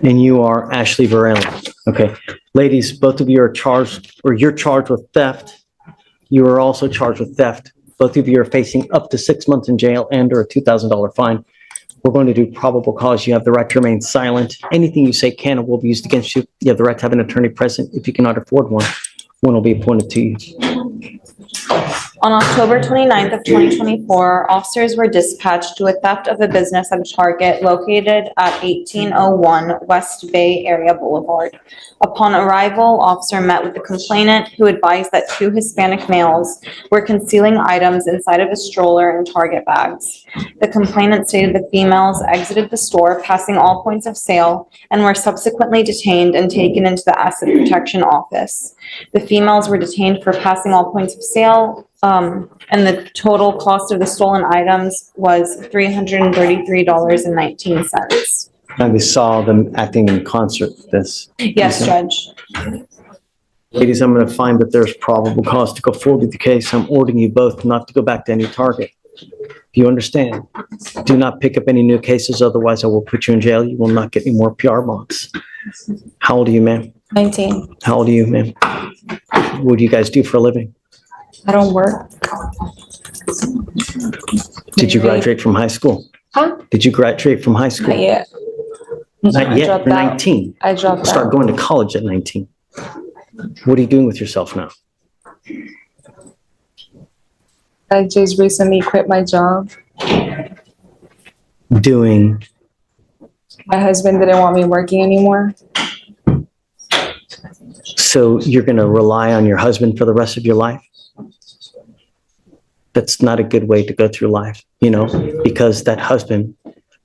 And you are Ashley Varela. Okay. Ladies, both of you are charged, or you're charged with theft. You are also charged with theft. Both of you are facing up to 6 months in jail and or a $2,000 fine. We're going to do probable cause. You have the right to remain silent. Anything you say can or will be used against you. You have the right to have an attorney present. If you cannot afford one, one will be appointed to you. On October 29th of 2024, officers were dispatched to a theft of a business at a Target located at 1801 West Bay Area Boulevard. Upon arrival, officer met with the complainant, who advised that two Hispanic males were concealing items inside of a stroller and Target bags. The complainant stated the females exited the store, passing all points of sale, and were subsequently detained and taken into the Asset Protection Office. The females were detained for passing all points of sale, and the total cost of the stolen items was $333.19. And we saw them acting in concert with this. Yes, Judge. Ladies, I'm going to find that there's probable cause to go forward with the case. I'm ordering you both not to go back to any Target. Do you understand? Do not pick up any new cases, otherwise I will put you in jail. You will not get any more PR bonds. How old are you, ma'am? 19. How old are you, ma'am? What do you guys do for a living? I don't work. Did you graduate from high school? Huh? Did you graduate from high school? Not yet. Not yet. You're 19. I dropped out. Start going to college at 19. What are you doing with yourself now? I just recently quit my job. Doing? My husband didn't want me working anymore. So you're going to rely on your husband for the rest of your life? That's not a good way to go through life, you know, because that husband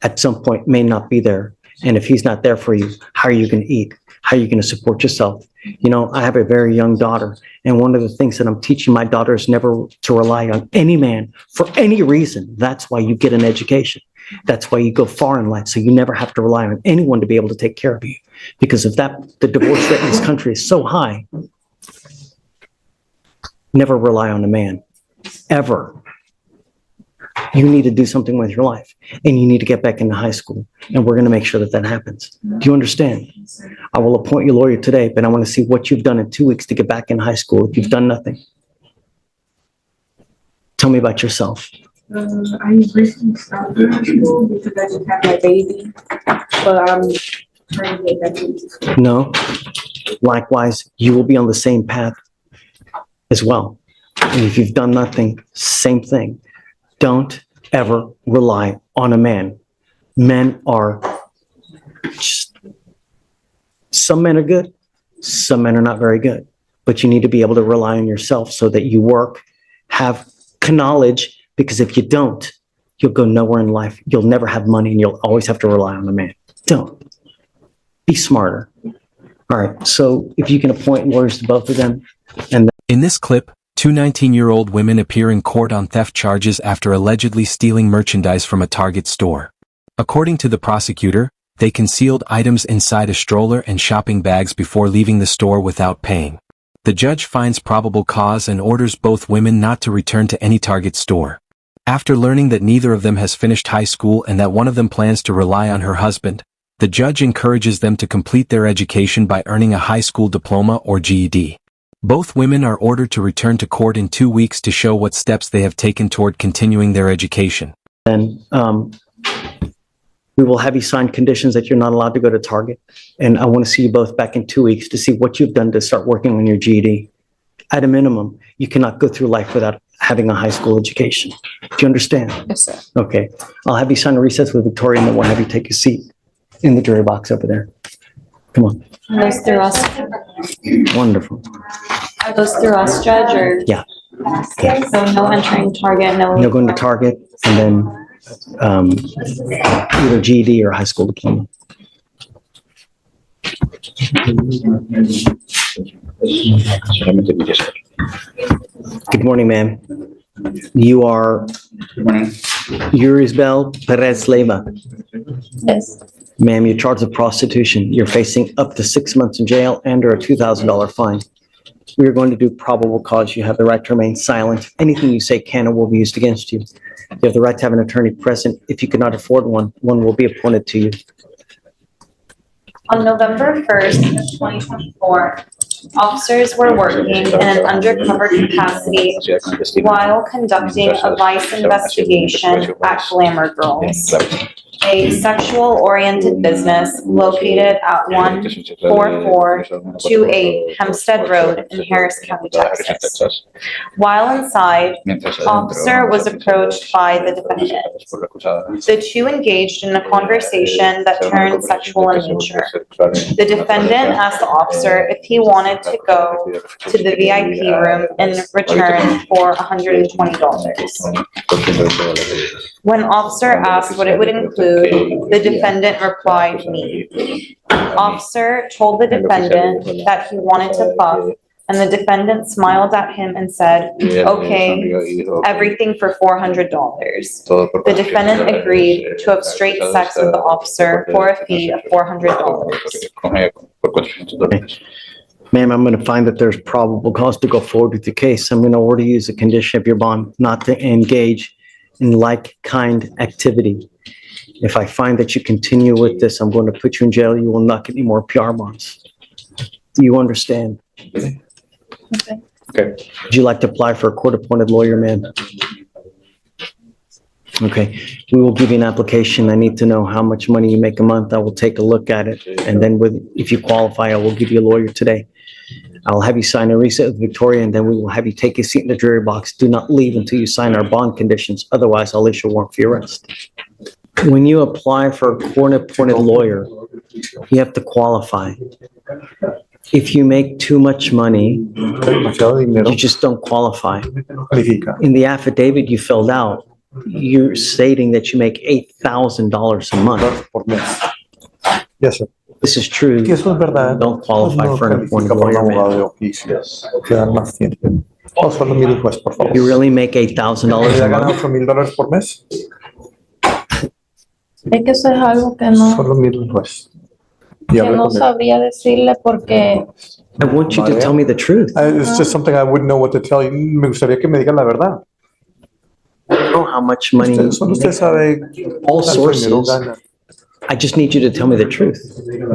at some point may not be there. And if he's not there for you, how are you going to eat? How are you going to support yourself? You know, I have a very young daughter, and one of the things that I'm teaching my daughter is never to rely on any man for any reason. That's why you get an education. That's why you go far in life, so you never have to rely on anyone to be able to take care of you. Because of that, the divorce rate in this country is so high. Never rely on a man, ever. You need to do something with your life, and you need to get back into high school, and we're going to make sure that that happens. Do you understand? I will appoint you a lawyer today, but I want to see what you've done in 2 weeks to get back in high school if you've done nothing. Tell me about yourself. I recently stopped high school because I just had my baby, but I'm trying to get back into school. No. Likewise, you will be on the same path as well. And if you've done nothing, same thing. Don't ever rely on a man. Men are just, some men are good, some men are not very good, but you need to be able to rely on yourself so that you work, have knowledge, because if you don't, you'll go nowhere in life. You'll never have money, and you'll always have to rely on a man. Don't. Be smarter. All right. So if you can appoint lawyers to both of them. And in this clip, two 19-year-old women appear in court on theft charges after allegedly stealing merchandise from a Target store. According to the prosecutor, they concealed items inside a stroller and shopping bags before leaving the store without paying. The judge finds probable cause and orders both women not to return to any Target store. After learning that neither of them has finished high school and that one of them plans to rely on her husband, the judge encourages them to complete their education by earning a high school diploma or GED. Both women are ordered to return to court in 2 weeks to show what steps they have taken toward continuing their education. then we will have you sign conditions that you're not allowed to go to Target. And I want to see you both back in 2 weeks to see what you've done to start working on your GED. At a minimum, you cannot go through life without having a high school education. Do you understand? Yes, sir. Okay. I'll have you sign a recess with Victoria, and then we'll have you take a seat in the jury box over there. Come on. Are those through us? Wonderful. Are those through us, Judge, or? Yeah. Okay. So no entering Target, no. You're going to Target, and then either GED or high school diploma. Good morning, ma'am. You are Yurisbel Perez Leyva. Yes. Ma'am, you're charged with prostitution. You're facing up to 6 months in jail and or a $2,000 fine. We are going to do probable cause. You have the right to remain silent. Anything you say can or will be used against you. You have the right to have an attorney present. If you cannot afford one, one will be appointed to you. On November 1st, 2024, officers were working in an undercover capacity while conducting a vice investigation at Glamour Girls, a sexual-oriented business located at 14428 Hempstead Road in Harris County, Texas. While inside, officer was approached by the defendant. The two engaged in a conversation that turned sexual in nature. The defendant asked the officer if he wanted to go to the VIP room in return for $120. When officer asked what it would include, the defendant replied, "Me." Officer told the defendant that he wanted to fuck, and the defendant smiled at him and said, "Okay, everything for $400. The defendant agreed to have straight sex with the officer for a fee of $400. Ma'am, I'm going to find that there's probable cause to go forward with the case. I'm going to order you as a condition of your bond not to engage in like-kind activity. If I find that you continue with this, I'm going to put you in jail. You will not get any more PR bonds. Do you understand? Okay. Would you like to apply for a court-appointed lawyer, ma'am? Okay, we will give you an application. I need to know how much money you make a month. I will take a look at it. And then if you qualify, I will give you a lawyer today. I'll have you sign a receipt with Victoria, and then we will have you take a seat in the jury box. Do not leave until you sign our bond conditions. Otherwise, I'll issue a warrant for your arrest. When you apply for a court-appointed lawyer, you have to qualify. If you make too much money, demasiado dinero you just don't qualify. califica. In the affidavit you filled out, you're stating that you make $8,000 a month. Por mes. Yes, sir. This is true. Si eso es verdad, Don't pues qualify no for an appointed califica para un lawyer, abogado man. de oficio. Quedan más tiempo. O solo mire el juez, por favor. You really make $8,000 ¿Ya a gana month? $8,000 por mes? Es que eso es algo que no, Solo mire el juez. Y que hable no con él. sabría decirle porque I want you to tell me the truth. It's just something I wouldn't know what to tell you. Me gustaría que me digan la verdad. I don't know how much money you Solo usted make. sabe All cuánto dinero sources. gana. I just need you to tell me the truth.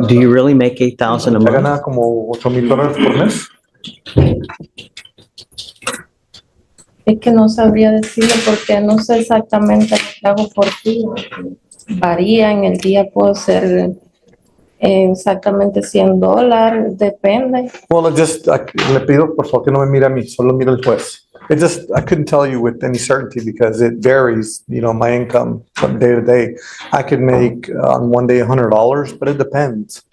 Do you really make $8,000 a ¿Ya month? gana como $8,000 por mes? es que no sabría decirle porque no sé exactamente lo que hago por día. Varía, en el día puedo ser exactamente $100, depende. Well, le pido por favor que no me mire a mí, solo mire al juez. I couldn't tell you with any certainty because it varies, my income from day to day. I could make on one day $100, but it depends.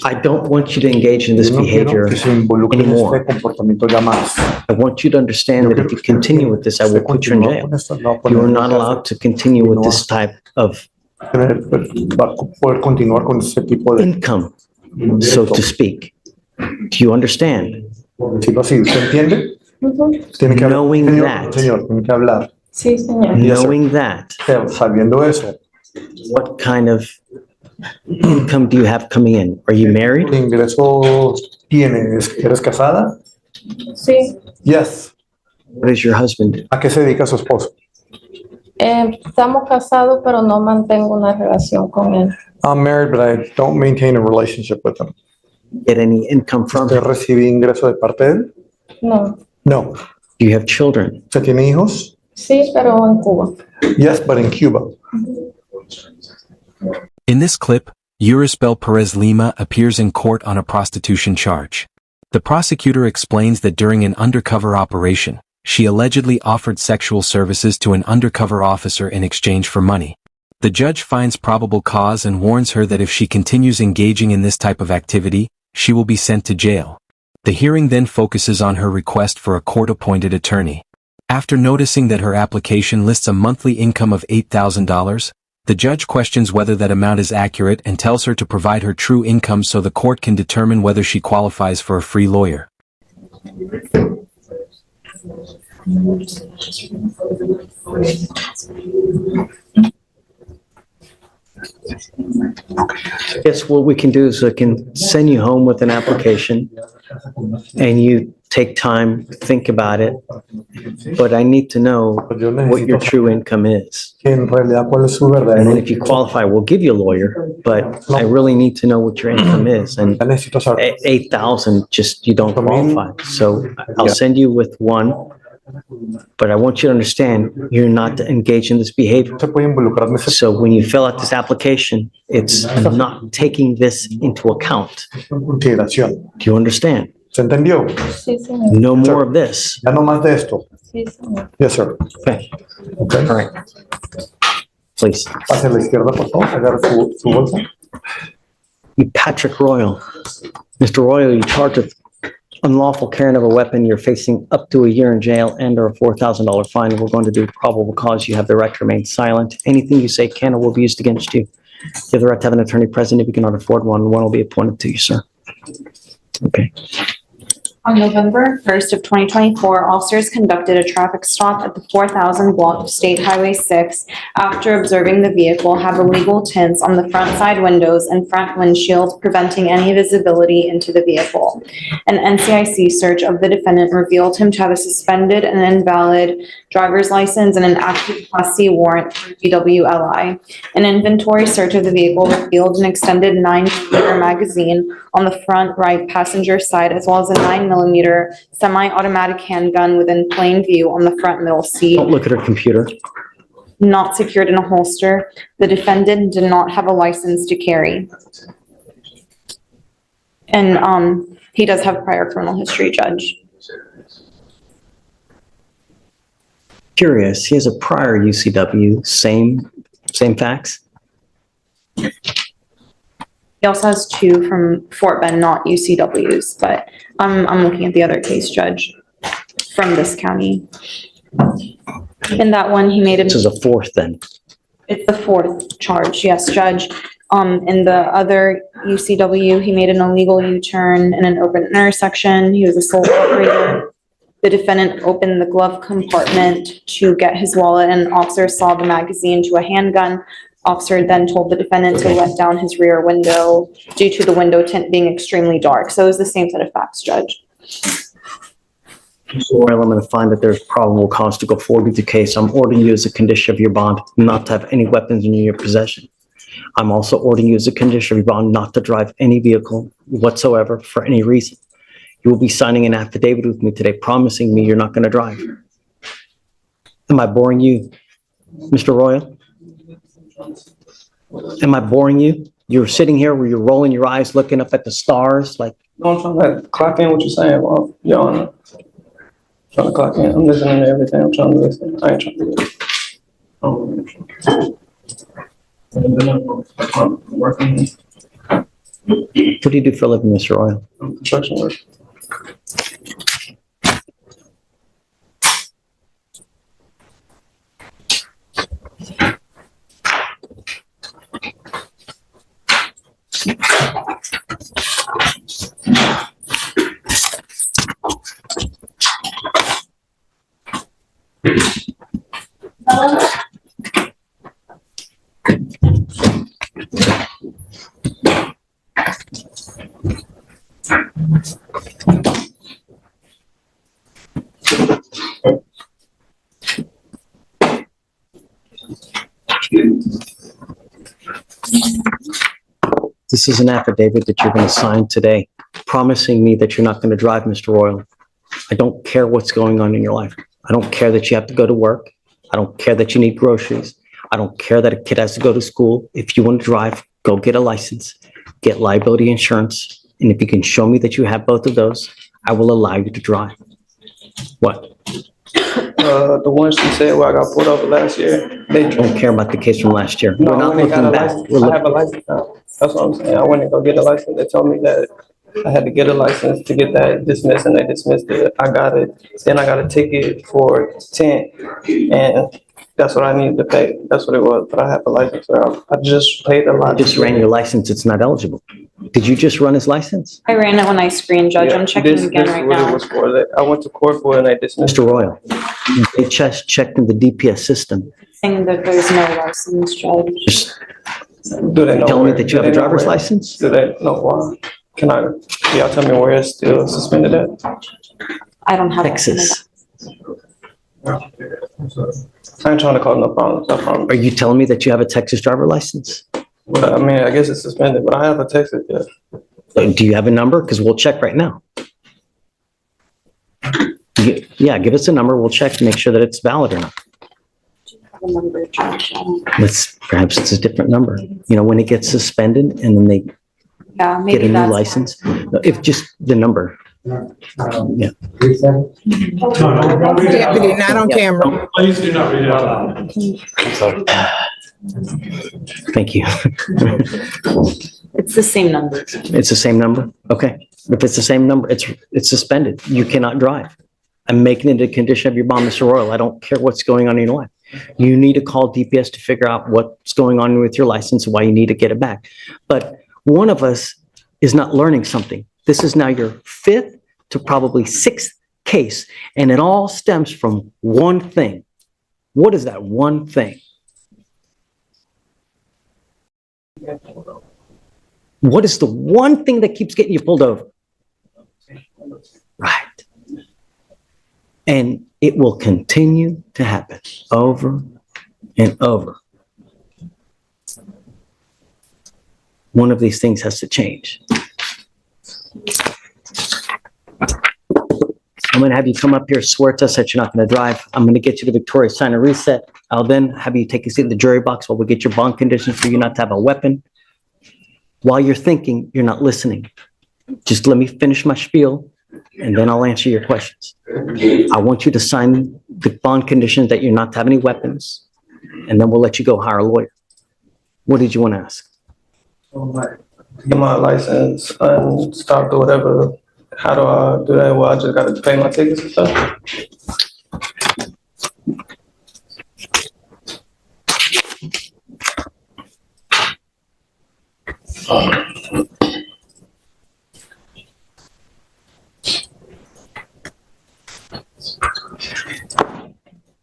I don't want you to engage in this Yo no quiero behavior que se involucre en anymore. este comportamiento ya más. I want you to understand that if you continue with this, I will put you in jail. You are not allowed to continue with this type of Va a poder continuar con ese tipo de income, so to speak. Do you understand? si lo sigue. ¿Usted entiende? Tiene que hablar. Knowing Señor, that. señor, tiene que hablar. Sí, señor. Yes, sir. Knowing that, Sabiendo eso, what kind of income do you have coming in? Are you married? ¿qué ingresos tienes? ¿Eres casada? Sí. Yes. What does your husband do? ¿A qué se dedica su esposo? Estamos casados, pero no mantengo una relación con él. I'm married, but I don't maintain a relationship with him. Get any income from ¿Usted him? recibe ingreso de parte de él? No. No. Do you have children? ¿Usted tiene hijos? Sí, pero en Cuba. Yes, but in Cuba. In this clip, Eurisbel Perez Lima appears in court on a prostitution charge. The prosecutor explains that during an undercover operation, she allegedly offered sexual services to an undercover officer in exchange for money. The judge finds probable cause and warns her that if she continues engaging in this type of activity, she will be sent to jail. The hearing then focuses on her request for a court-appointed attorney. After noticing that her application lists a monthly income of $8,000, the judge questions whether that amount is accurate and tells her to provide her true income so the court can determine whether she qualifies for a free lawyer. Guess what we can do is I can send you home with an application and you take time, think about it. But I need to know Yo what your necesito true income is. que en realidad cuál es su And verdadero. then if you qualify, we'll give you a lawyer, but I really need to know what your income is. And Ya necesito saber. 8,000, just you don't qualify. So I'll send you with one, but I want you to understand, you're not engaged in this behavior. Se puede involucrar en esa So when you fill out this application, it's not taking this into account. consideración. Do you understand? ¿Se entendió? Sí, señor. No more of this. Ya no más de esto. Sí, señor. Yes, sir. Okay, Okay. all right. Please. Hacia la izquierda, por favor. Agarra su bolsa. You Patrick Royal. Mr. Royal, you're charged with unlawful carrying of a weapon. You're facing up to a year in jail and or a $4,000 fine. We're going to do probable cause. You have the right to remain silent. Anything you say can or will be used against you. You have the right to have an attorney present. If you cannot afford one, one will be appointed to you, sir. Okay. On November 1st of 2024, officers conducted a traffic stop at the 4,000 block of State Highway 6 after observing the vehicle have illegal tints on the front side windows and front windshield, preventing any visibility into the vehicle. An NCIC search of the defendant revealed him to have a suspended and invalid driver's license and an active Class C warrant for DWLI. An inventory search of the vehicle revealed an extended 9mm magazine on the front right passenger side, as well as a 9mm semi-automatic handgun within plain view on the front middle seat, Don't look at her computer. not secured in a holster. The defendant did not have a license to carry. And he does have prior criminal history, Judge. Curious, he has a prior UCW, same facts? He also has two from Fort Bend, not UCWs, but I'm looking at the other case, Judge, from this county. In that one, he made This is a fourth then. it's the fourth charge, yes, Judge. In the other UCW, he made an illegal U-turn in an open intersection. He was a sole operator. The defendant opened the glove compartment to get his wallet, and officer saw the magazine to a handgun. Officer then told the defendant to let down his rear window due to the window tint being extremely dark. So it was the same set of facts, Judge. Well, I'm going to find that there's probable cause to go forward with the case. I'm ordering you as a condition of your bond not to have any weapons in your possession. I'm also ordering you as a condition of your bond not to drive any vehicle whatsoever for any reason. You will be signing an affidavit with me today promising me you're not going to drive. Am I boring you, Mr. Royal? Am I boring you? You're sitting here where you're rolling your eyes, looking up at the stars like, No, I'm trying to clock in what you're saying, well, Your Honor. Trying to clock in. I'm listening to everything. I'm trying to listen. I ain't trying to do it. I'm working what do you do for a living, Mr. Royal? construction work. This is an affidavit that you're going to sign today, promising me that you're not going to drive, Mr. Royal. I don't care what's going on in your life. I don't care that you have to go to work. I don't care that you need groceries. I don't care that a kid has to go to school. If you want to drive, go get a license, get liability insurance. And if you can show me that you have both of those, I will allow you to drive. What? The one she said where I got pulled over last year, they Don't care about the case from last year. No, We're I not went and got looking a back. license. We're I have a looking, license now. That's what I'm saying. I went and go get a license. They told me that I had to get a license to get that dismissed, and they dismissed it. I got it. Then I got a ticket for tint, and that's what I needed to pay. That's what it was. But I have a license. So I just paid a lot. just ran your license. It's not eligible. Did you just run his license? I ran it when I screened, Judge. I'm checking again right This is what it now. was for. That I went to court for it, and they dismissed it. Mr. Royal, they just checked in the DPS system. Saying that there's no license, Judge. Just Do they know? Tell me where- that you do have a they know driver's where? license? Do they know why? Can y'all tell me where it's still suspended at? I don't have. it. Texas. I ain't trying to cause no problems, I promise. Are you telling me that you have a Texas driver license? But I mean, I guess it's suspended, but I have a Texas, yeah. Do you have a number? Because we'll check right now. Yeah, give us a number. We'll check to make sure that it's valid or not. Perhaps it's a different number. You know, when it gets suspended and then they Yeah, get maybe a new that's. license, if just the number. Yeah. Deputy, not on camera. Please do not read it out loud. Thank you. It's the same number. It's the same number? Okay. If it's the same number, it's suspended. You cannot drive. I'm making it a condition of your bond, Mr. Royal. I don't care what's going on in your life. You need to call DPS to figure out what's going on with your license and why you need to get it back. But one of us is not learning something. This is now your fifth to probably sixth case, and it all stems from one thing. What is that one thing? What is the one thing that keeps getting you pulled over? Right. And it will continue to happen over and over. One of these things has to change. I'm going to have you come up here, swear to us that you're not going to drive. I'm going to get you the Victoria sign and reset. I'll then have you take a seat in the jury box while we get your bond conditions for you not to have a weapon. While you're thinking, you're not listening. Just let me finish my spiel, and then I'll answer your questions. I want you to sign the bond conditions that you're not to have any weapons, and then we'll let you go hire a lawyer. What did you want to ask? Get my license and stop or whatever. How do I do that? Well, I just gotta pay my tickets and stuff.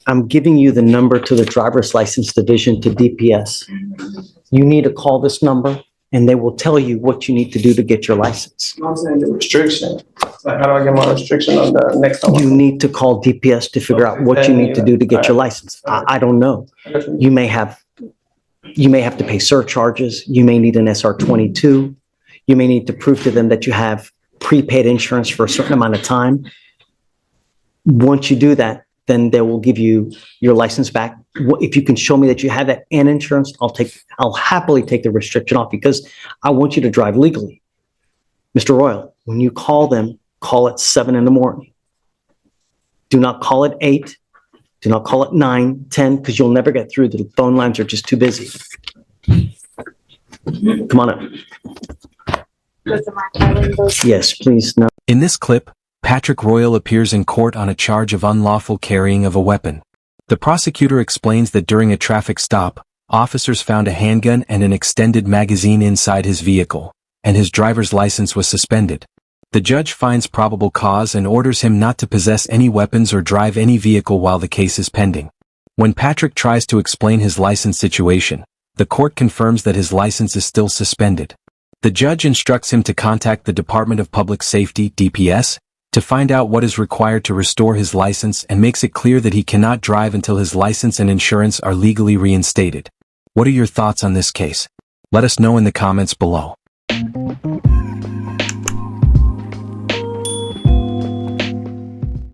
I'm giving you the number to the driver's license division to DPS. You need to call this number, and they will tell you what you need to do to get your license. I'm saying the restriction. Like, how do I get my restriction on the next time? You need to call DPS to figure out what you need to do to get your license. I don't know. You may have to pay surcharges. You may need an SR 22. You may need to prove to them that you have prepaid insurance for a certain amount of time. Once you do that, then they will give you your license back. If you can show me that you have that and insurance, I'll happily take the restriction off because I want you to drive legally. Mr. Royal, when you call them, call at 7 a.m. Do not call at 8. Do not call at 9, 10, because you'll never get through. The phone lines are just too busy. Come on up. Yes, please. No. In this clip, Patrick Royal appears in court on a charge of unlawful carrying of a weapon. The prosecutor explains that during a traffic stop, officers found a handgun and an extended magazine inside his vehicle, and his driver's license was suspended. The judge finds probable cause and orders him not to possess any weapons or drive any vehicle while the case is pending. When Patrick tries to explain his license situation, the court confirms that his license is still suspended. The judge instructs him to contact the Department of Public Safety, DPS, to find out what is required to restore his license and makes it clear that he cannot drive until his license and insurance are legally reinstated. What are your thoughts on this case? Let us know in the comments below.